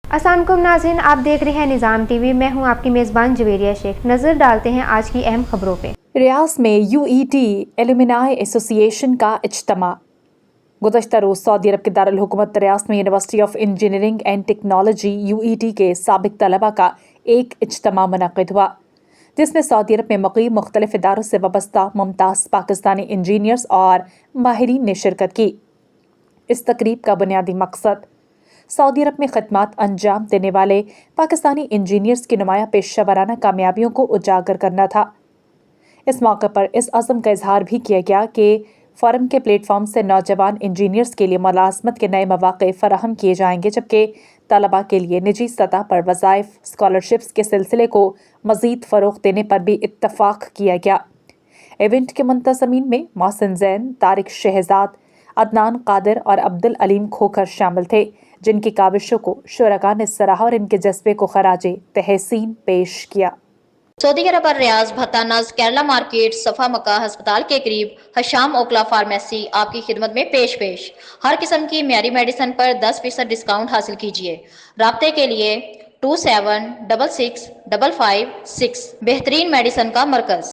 अस्सलाम वालेकुम नाज़रीन, आप देख रहे हैं निज़ाम टीवी। मैं हूं आपकी मेज़बान जवेरिया शेख। नज़र डालते हैं आज की अहम खबरों पे। रियाज में UET एलुमनाई एसोसिएशन का इज्तिमा। गुज़श्ता रोज़ सऊदी अरब के दारुल हुकूमत रियाज में university of engineering and technology UET के साबिक तलबा का एक इज्तिमा मुनक़्क़िद हुआ, जिसमें सऊदी अरब में मुक़ीम मुख्तलिफ इदारों से वाबस्ता मुमताज़ पाकिस्तानी इंजीनियर्स और माहिरीन ने शिरकत की। इस तकरीब का बुनियादी मकसद सऊदी अरब में खिदमत अंजाम देने वाले पाकिस्तानी इंजीनियर्स की नुमाया पेशा वराना कामयाबियों को उजागर करना था। इस मौके पर इस अज़म का इजहार भी किया गया कि फ़र्म के प्लेटफॉर्म से नौजवान इंजीनियर्स के लिए मुलाज़मत के नए मौक़े फ़राहम किए जाएंगे, जबकि तलबा के लिए निजी सतह पर वज़ाइफ स्कॉलरशिप्स के सिलसिले को मज़ीद फ़रोग़ देने पर भी इत्तफ़ाक़ किया गया। इवेंट के मुंतज़मीन में मोहसिन ज़ैन, तारिक शहज़ाद, अदनान कादिर और अब्दुल अलीम खोखर शामिल थे, जिनकी काविशों को शुरका ने सराहा और इनके जज्बे को खराजे तहसीन पेश किया। सऊदी अरब और रियाज भत्तानाज केरला मार्केट सफा मक्का अस्पताल के करीब हशाम ओकला फार्मेसी आपकी खिदमत में पेश हर किस्म की मियारी मेडिसिन पर 10% डिस्काउंट हासिल कीजिए। राब्ते के लिए 27665556 बेहतरीन मेडिसिन का मरकज।